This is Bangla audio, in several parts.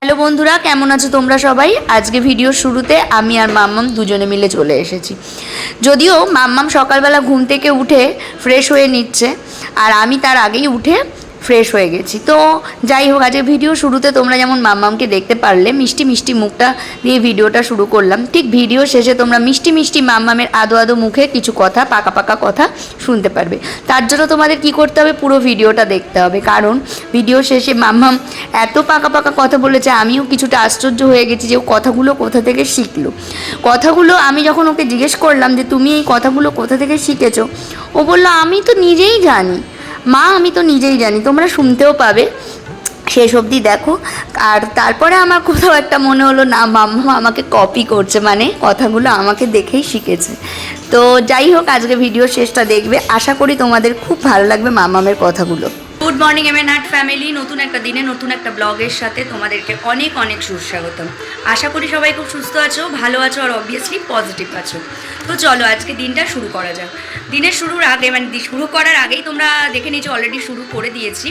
হ্যালো বন্ধুরা, কেমন আছো তোমরা সবাই? আজকে ভিডিওর শুরুতে আমি আর মাম্মাম দুজনে মিলে চলে এসেছি। যদিও মাম্মাম সকালবেলা ঘুম থেকে উঠে ফ্রেশ হয়ে নিচ্ছে, আর আমি তার আগেই উঠে ফ্রেশ হয়ে গেছি। তো যাই হোক, আজকে ভিডিও শুরুতে তোমরা যেমন মাম্মামকে দেখতে পারলে মিষ্টি মিষ্টি মুখটা দিয়ে ভিডিওটা শুরু করলাম, ঠিক ভিডিও শেষে তোমরা মিষ্টি মিষ্টি মাম্মামের আদো আদো মুখে কিছু কথা, পাকা পাকা কথা শুনতে পারবে। তার জন্য তোমাদের কি করতে হবে, পুরো ভিডিওটা দেখতে হবে, কারণ ভিডিও শেষে মাম্মাম এত পাকা পাকা কথা বলেছে, আমিও কিছুটা আশ্চর্য হয়ে গেছি যে ও কথাগুলো কোথা থেকে শিখলো। কথাগুলো আমি যখন ওকে জিজ্ঞেস করলাম যে তুমি এই কথাগুলো কোথা থেকে শিখেছো, ও বললো আমি তো নিজেই জানি মা, আমি তো নিজেই জানি। তোমরা শুনতেও পাবে, শেষ অবধি দেখো। আর তারপরে আমার কোথাও একটা মনে হলো না, মাম্মা আমাকে কপি করছে, মানে কথাগুলো আমাকে দেখেই শিখেছে। তো যাই হোক, আজকে ভিডিও শেষটা দেখবে, আশা করি তোমাদের খুব ভালো লাগবে মাম্মামের কথাগুলো। গুড মর্নিং এমএনআর্ট ফ্যামিলি, নতুন একটা দিনে নতুন একটা ব্লগের সাথে তোমাদেরকে অনেক অনেক সুস্বাগতম। আশা করি সবাই খুব সুস্থ আছো, ভালো আছো, আর অবভিয়াসলি পজিটিভ আছো। তো চলো আজকে দিনটা শুরু করা যাক। দিনের শুরুর আগে, মানে শুরু করার আগেই তোমরা দেখে নিয়েছো, অলরেডি শুরু করে দিয়েছি।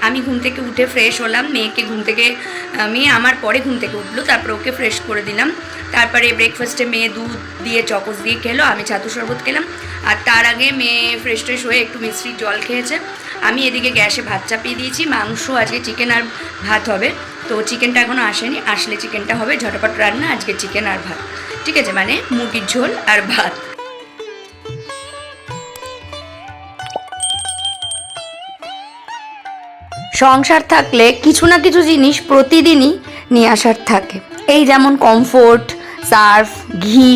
আমি ঘুম থেকে উঠে ফ্রেশ হলাম, মেয়েকে ঘুম থেকে, মেয়ে আমার পরে ঘুম থেকে উঠলো, তারপরে ওকে ফ্রেশ করে দিলাম। তারপরে ব্রেকফাস্টে মেয়ে দুধ দিয়ে চকোস দিয়ে খেলো, আমি ছাতু শরবত খেলাম। আর তার আগে মেয়ে ফ্রেশ ট্রেশ হয়ে একটু মিষ্টির জল খেয়েছে। আমি এদিকে গ্যাসে ভাত চাপিয়ে দিয়েছি, মাংস আজকে চিকেন আর ভাত হবে। তো চিকেনটা এখনও আসেনি, আসলে চিকেনটা হবে ঝটপট রান্না। আজকে চিকেন আর ভাত, ঠিক আছে, মানে মুরগির ঝোল আর ভাত। সংসার থাকলে কিছু না কিছু জিনিস প্রতিদিনই নিয়ে আসার থাকে। এই যেমন কমফোর্ট, সার্ফ, ঘি,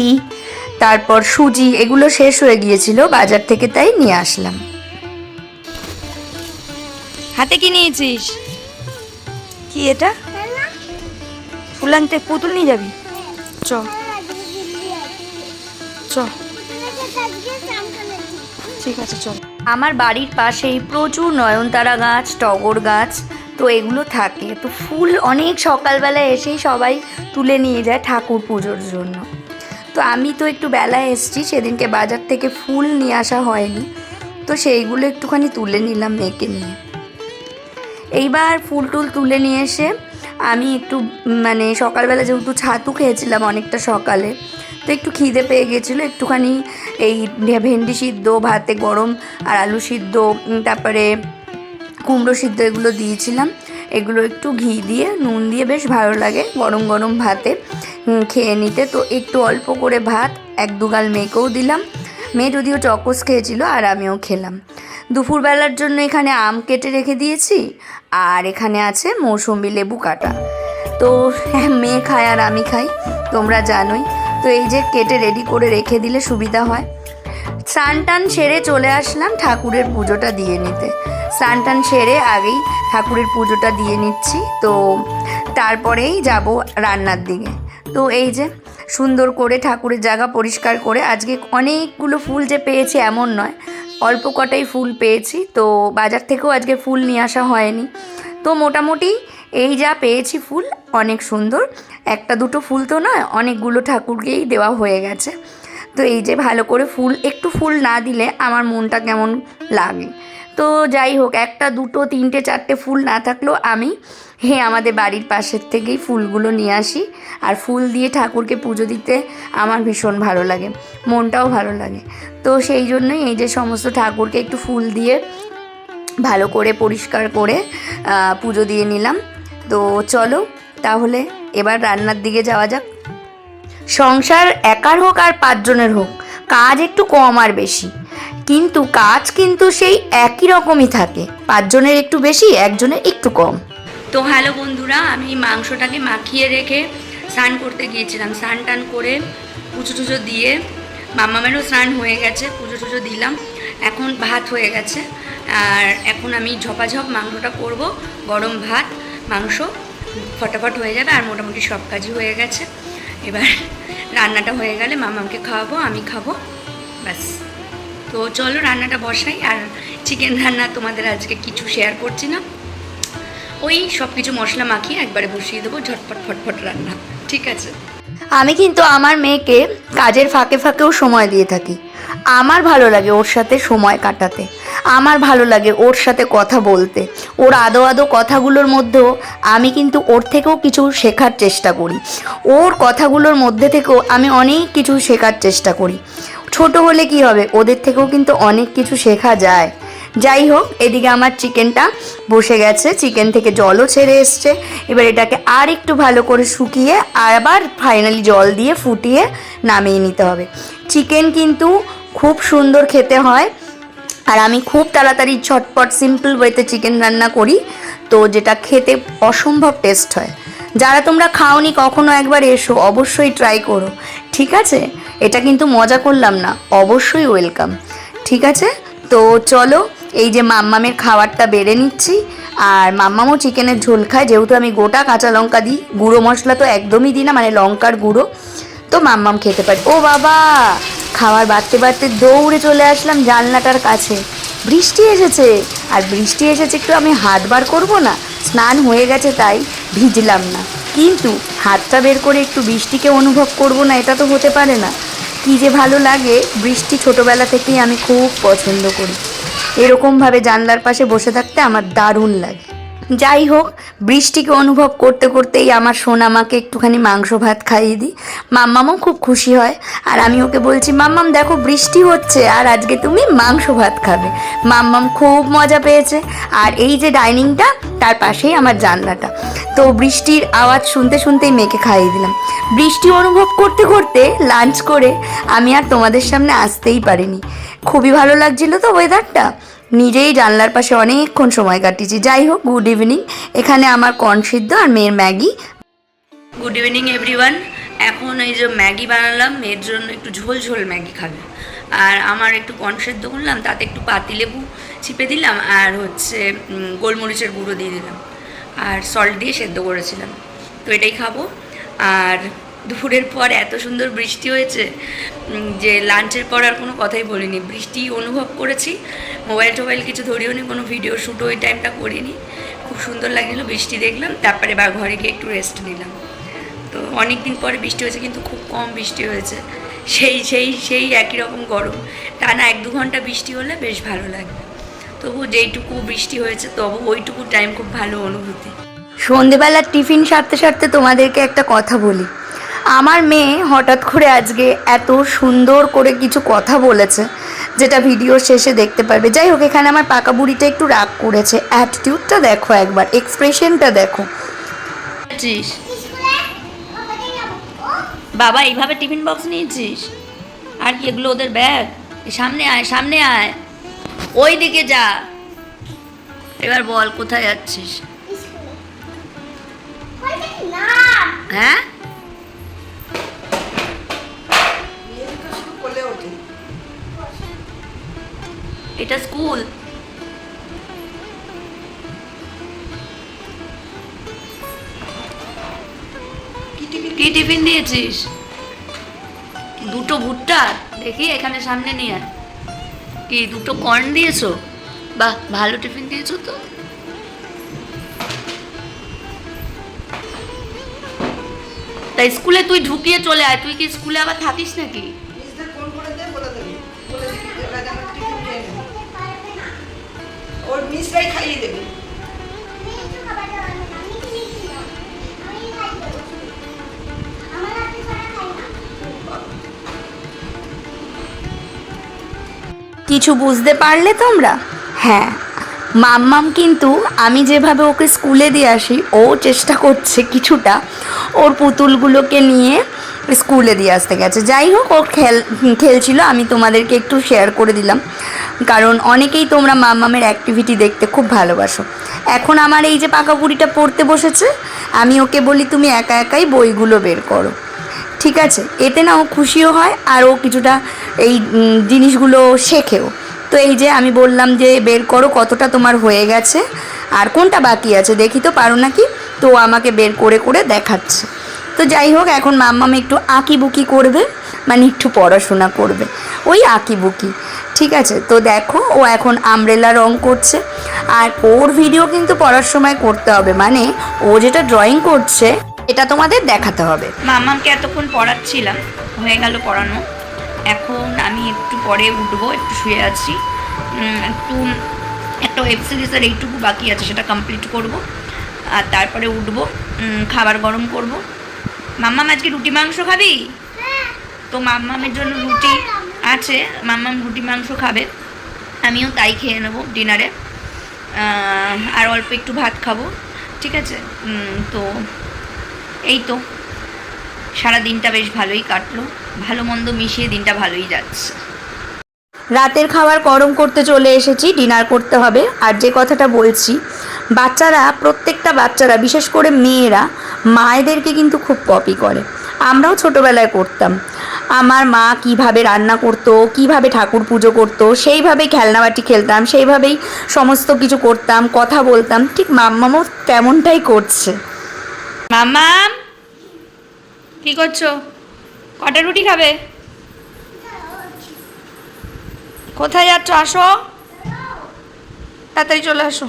তারপর সুজি, এগুলো শেষ হয়ে গিয়েছিল বাজার থেকে, তাই নিয়ে আসলাম। হাতে কি নিয়েছিস? কি এটা? ফুল আনতে পুতুল নিয়ে যাবি? চ চ, ঠিক আছে চল। আমার বাড়ির পাশেই প্রচুর নয়নতারা গাছ, টগর গাছ, তো এগুলো থাকে। তো ফুল অনেক সকালবেলা এসেই সবাই তুলে নিয়ে যায় ঠাকুর পুজোর জন্য। তো আমি তো একটু বেলায় এসেছি, সেদিনকে বাজার থেকে ফুল নিয়ে আসা হয়নি, তো সেইগুলো একটুখানি তুলে নিলাম মেয়েকে নিয়ে। এইবার ফুল টুল তুলে নিয়ে এসে আমি একটু, মানে সকালবেলা যেহেতু ছাতু খেয়েছিলাম অনেকটা সকালে, তো একটু খিদে পেয়ে গেছিলো, একটুখানি এই ভেন্ডি সিদ্ধ ভাতে গরম আর আলু সিদ্ধ, তারপরে কুমড়ো সিদ্ধ, এগুলো দিয়েছিলাম। এগুলো একটু ঘি দিয়ে নুন দিয়ে বেশ ভালো লাগে গরম গরম ভাতে খেয়ে নিতে। তো একটু অল্প করে ভাত এক দুগাল মেয়েকেও দিলাম। মেয়ে যদিও চকোস খেয়েছিল আর আমিও খেলাম। দুপুরবেলার জন্য এখানে আম কেটে রেখে দিয়েছি, আর এখানে আছে মৌসুম্বি লেবু কাটা। তো মেয়ে খায় আর আমি খাই, তোমরা জানোই। তো এই যে কেটে রেডি করে রেখে দিলে সুবিধা হয়। স্নান টান সেরে চলে আসলাম ঠাকুরের পুজোটা দিয়ে নিতে। স্নান টান সেরে আগেই ঠাকুরের পুজোটা দিয়ে নিচ্ছি, তো তারপরেই যাব রান্নার দিকে। তো এই যে সুন্দর করে ঠাকুরের জায়গা পরিষ্কার করে, আজকে অনেকগুলো ফুল যে পেয়েছি এমন নয়, অল্প কটাই ফুল পেয়েছি। তো বাজার থেকেও আজকে ফুল নিয়ে আসা হয়নি। তো মোটামুটি এই যা পেয়েছি ফুল, অনেক সুন্দর। একটা দুটো ফুল তো নয়, অনেকগুলো ঠাকুরকেই দেওয়া হয়ে গেছে। তো এই যে ভালো করে ফুল, একটু ফুল না দিলে আমার মনটা কেমন লাগে। তো যাই হোক, একটা দুটো তিনটে চারটে ফুল না থাকলেও আমি আমাদের বাড়ির পাশের থেকেই ফুলগুলো নিয়ে আসি, আর ফুল দিয়ে ঠাকুরকে পুজো দিতে আমার ভীষণ ভালো লাগে, মনটাও ভালো লাগে। তো সেই জন্যই এই যে সমস্ত ঠাকুরকে একটু ফুল দিয়ে ভালো করে পরিষ্কার করে পুজো দিয়ে নিলাম। তো চলো তাহলে এবার রান্নার দিকে যাওয়া যাক। সংসার একার হোক আর পাঁচজনের হোক, কাজ একটু কম আর বেশি, কিন্তু কাজ কিন্তু সেই একই রকমই থাকে। পাঁচজনের একটু বেশি, একজনের একটু কম। তো হ্যালো বন্ধুরা, আমি মাংসটাকে মাখিয়ে রেখে স্নান করতে গিয়েছিলাম। স্নান টান করে পুজো টুজো দিয়ে, মামামেরও স্নান হয়ে গেছে, পুজো টুজো দিলাম। এখন ভাত হয়ে গেছে, আর এখন আমি ঝপাঝপ মাংসটা করব। গরম ভাত, মাংস ফটাফট হয়ে যাবে, আর মোটামুটি সব কাজই হয়ে গেছে। এবার রান্নাটা হয়ে গেলে মামাকে খাওয়াবো, আমি খাবো, ব্যাস। তো চলো রান্নাটা বসাই। আর চিকেন রান্না তোমাদের আজকে কিছু শেয়ার করছি না, ওই সব কিছু মশলা মাখিয়ে একবারে বসিয়ে দেবো, ঝটপট ফটফট রান্না, ঠিক আছে। আমি কিন্তু আমার মেয়েকে কাজের ফাঁকে ফাঁকেও সময় দিয়ে থাকি, আমার ভালো লাগে ওর সাথে সময় কাটাতে। আমার ভালো লাগে ওর সাথে কথা বলতে। ওর আদো আদো কথাগুলোর মধ্যেও আমি কিন্তু ওর থেকেও কিছু শেখার চেষ্টা করি। ওর কথাগুলোর মধ্যে থেকেও আমি অনেক কিছু শেখার চেষ্টা করি। ছোট হলে কি হবে, ওদের থেকেও কিন্তু অনেক কিছু শেখা যায়। যাই হোক, এদিকে আমার চিকেনটা বসে গেছে, চিকেন থেকে জলও ছেড়ে এসছে। এবার এটাকে আর একটু ভালো করে শুকিয়ে আবার ফাইনালি জল দিয়ে ফুটিয়ে নামিয়ে নিতে হবে। চিকেন কিন্তু খুব সুন্দর খেতে হয়, আর আমি খুব তাড়াতাড়ি ঝটপট সিম্পল ওয়েতে চিকেন রান্না করি, তো যেটা খেতে অসম্ভব টেস্ট হয়। যারা তোমরা খাওনি কখনো একবার এসো, অবশ্যই ট্রাই করো, ঠিক আছে? এটা কিন্তু মজা করলাম না, অবশ্যই ওয়েলকাম, ঠিক আছে? তো চলো, এই যে মাম্মামের খাবারটা বেড়ে নিচ্ছি। আর মাম্মামও চিকেনের ঝোল খায়, যেহেতু আমি গোটা কাঁচা লঙ্কা দিই, গুঁড়ো মশলা তো একদমই দিই না, মানে লঙ্কার গুঁড়ো, তো মাম্মাম খেতে পারে। ও বাবা, খাবার বাড়তে বাড়তে দৌড়ে চলে আসলাম জানলাটার কাছে। বৃষ্টি এসেছে, আর বৃষ্টি এসেছে একটু আমি হাত বার করবো না, স্নান হয়ে গেছে তাই ভিজলাম না, কিন্তু হাতটা বের করে একটু বৃষ্টিকে অনুভব করবো না, এটা তো হতে পারে না। কী যে ভালো লাগে, বৃষ্টি ছোটোবেলা থেকেই আমি খুব পছন্দ করি। এরকমভাবে জানলার পাশে বসে থাকতে আমার দারুণ লাগে। যাই হোক, বৃষ্টিকে অনুভব করতে করতেই আমার সোনামাকে একটুখানি মাংস ভাত খাইয়ে দিই। মাম্মামও খুব খুশি হয়, আর আমি ওকে বলছি, মাম্মাম দেখো বৃষ্টি হচ্ছে আর আজকে তুমি মাংস ভাত খাবে। মাম্মাম খুব মজা পেয়েছে। আর এই যে ডাইনিংটা, তার পাশেই আমার জানলাটা, তো বৃষ্টির আওয়াজ শুনতে শুনতেই মেয়েকে খাইয়ে দিলাম। বৃষ্টি অনুভব করতে করতে লাঞ্চ করে আমি আর তোমাদের সামনে আসতেই পারিনি। খুবই ভালো লাগছিল তো ওয়েদারটা, নিজেই জানলার পাশে অনেকক্ষণ সময় কাটিয়েছি। যাই হোক, গুড ইভিনিং। এখানে আমার কর্ন সিদ্ধ আর মেয়ের ম্যাগি। Good evening everyone. এখন এই যে ম্যাগি বানালাম, মেয়ের জন্য একটু ঝোল ঝোল ম্যাগি খাবে, আর আমার একটু কর্ন সিদ্ধ করলাম, তাতে একটু পাতিলেবু চিপে দিলাম, আর হচ্ছে গোলমরিচের গুঁড়ো দিয়ে দিলাম, আর সল্ট দিয়ে সেদ্ধ করেছিলাম, তো এটাই খাবো। আর দুপুরের পর এত সুন্দর বৃষ্টি হয়েছে যে লাঞ্চের পর আর কোনো কথাই বলিনি, বৃষ্টি অনুভব করেছি। মোবাইল টোবাইল কিছু ধরিও নি, কোনো ভিডিও শ্যুটও ওই টাইমটা করিনি। খুব সুন্দর লাগছিলো, বৃষ্টি দেখলাম, তারপরে বা ঘরে গিয়ে একটু রেস্ট নিলাম। তো অনেক দিন পরে বৃষ্টি হয়েছে, কিন্তু খুব কম বৃষ্টি হয়েছে, সেই একই রকম গরম। টানা 1-2 ঘন্টা বৃষ্টি হলে বেশ ভালো লাগবে, তবু যেইটুকু বৃষ্টি হয়েছে তবু ওইটুকু টাইম খুব ভালো অনুভূতি। সন্ধেবেলার টিফিন সারতে সারতে তোমাদেরকে একটা কথা বলি। আমার মেয়ে হঠাৎ করে আজকে এত সুন্দর করে কিছু কথা বলেছে, যেটা ভিডিওর শেষে দেখতে পারবে। যাই হোক, এখানে আমার পাকা বুড়িটা একটু রাগ করেছে, অ্যাটিটিউডটা দেখো একবার, এক্সপ্রেশনটা দেখো। বাবা এইভাবে টিফিন বক্স নিয়েছিস? আর কি এগুলো ওদের ব্যাগ? সামনে আয়, সামনে আয়, ওই দিকে যা। এবার বল কোথায় যাচ্ছিস? হ্যাঁ, এটা স্কুল। কি টিফিন দিয়েছিস? 2টো ভুট্টা, দেখি এখানে সামনে নিয়ে। কি 2টো কর্ন দিয়েছো? বাহ, ভালো টিফিন দিয়েছো তো। তাই স্কুলে তুই ঢুকিয়ে চলে আয়, তুই কি স্কুলে আবার থাকিস নাকি? ওর মিসরাই খাইয়ে দেবে। কিছু বুঝতে পারলে তোমরা? হ্যাঁ, মাম্মাম কিন্তু আমি যেভাবে ওকে স্কুলে দিয়ে আসি, ও চেষ্টা করছে কিছুটা ওর পুতুলগুলোকে নিয়ে স্কুলে দিয়ে আসতে গেছে। যাই হোক, ও খেলছিল, আমি তোমাদেরকে একটু শেয়ার করে দিলাম, কারণ অনেকেই তোমরা মাম্মামের অ্যাক্টিভিটি দেখতে খুব ভালোবাসো। এখন আমার এই যে পাকা বুড়িটা পড়তে বসেছে, আমি ওকে বলি তুমি একা একাই বইগুলো বের করো, ঠিক আছে? এতে না ও খুশিও হয়, আর ও কিছুটা এই জিনিসগুলো শেখেও। তো এই যে আমি বললাম যে বের করো, কতটা তোমার হয়ে গেছে আর কোনটা বাকি আছে দেখি তো, পারো নাকি? তো আমাকে বের করে করে দেখাচ্ছে। তো যাই হোক, এখন মাম্মাম একটু আঁকিবুকি করবে, মানে একটু পড়াশোনা করবে, ওই আঁকিবুকি, ঠিক আছে? তো দেখো, ও এখন আমব্রেলা রং করছে, আর ওর ভিডিও কিন্তু পড়ার সময় করতে হবে, মানে ও যেটা ড্রয়িং করছে এটা তোমাদের দেখাতে হবে। মাম্মামকে এতক্ষণ পড়াচ্ছিলাম, হয়ে গেল পড়ানো। এখন আমি একটু পরে উঠবো, একটু শুয়ে আছি, একটু একটা ওয়েব সিরিজের এইটুকু বাকি আছে, সেটা কমপ্লিট করব, আর তারপরে উঠবো, খাবার গরম করব। মাম্মাম আজকে রুটি মাংস খাবি? তো মাম্মামের জন্য রুটি আছে, মাম্মাম রুটি মাংস খাবে, আমিও তাই খেয়ে নেবো ডিনারে, আর অল্প একটু ভাত খাবো, ঠিক আছে। তো এই তো সারা দিনটা বেশ ভালোই কাটলো, ভালো মন্দ মিশিয়ে দিনটা ভালোই যাচ্ছে। রাতের খাবার গরম করতে চলে এসেছি, ডিনার করতে হবে। আর যে কথাটা বলছি, বাচ্চারা, প্রত্যেকটা বাচ্চারা, বিশেষ করে মেয়েরা মায়েদেরকে কিন্তু খুব কপি করে। আমরাও ছোটোবেলায় করতাম। আমার মা কিভাবে রান্না করতো, কিভাবে ঠাকুর পুজো করতো, সেইভাবেই খেলনাবাটি খেলতাম, সেইভাবেই সমস্ত কিছু করতাম, কথা বলতাম। ঠিক মাম্মামও তেমনটাই করছে। মাম্মাম কি করছো? কটা রুটি খাবে? কোথায় যাচ্ছ? আসো, তাড়াতাড়ি চলে আসো।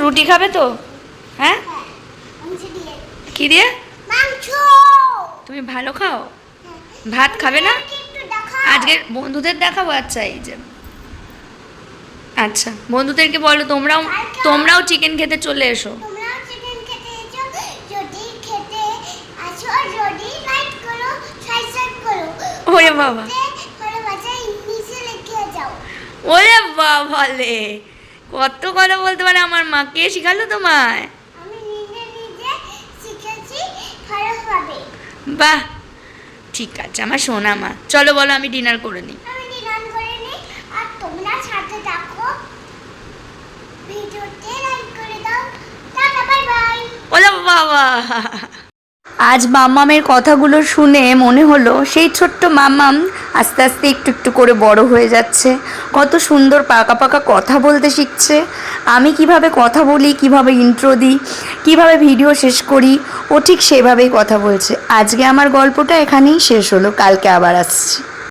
রুটি খাবে তো? হ্যাঁ, কি দিয়ে? তুমি ভালো খাও, ভাত খাবে না? আজকে বন্ধুদের দেখাবো। আচ্ছা, এই যে, আচ্ছা বন্ধুদেরকে বলো তোমরাও চিকেন খেতে চলে এসো। ওরে বাবা, ওরে বাবা লে, কত কথা বলতে পারে আমার মা। কে শিখালো তোমায়? বাহ, ঠিক আছে আমার সোনা মা। চলো বলো, আমি ডিনার করে নিই। ওরে বাবা, আজ মাম্মামের কথাগুলো শুনে মনে হলো সেই ছোট্ট মাম্মাম আস্তে আস্তে একটু একটু করে বড় হয়ে যাচ্ছে, কত সুন্দর পাকা পাকা কথা বলতে শিখছে। আমি কিভাবে কথা বলি, কিভাবে ইন্ট্রো দিই, কিভাবে ভিডিও শেষ করি, ও ঠিক সেভাবেই কথা বলছে। আজকে আমার গল্পটা এখানেই শেষ হলো, কালকে আবার আসছি।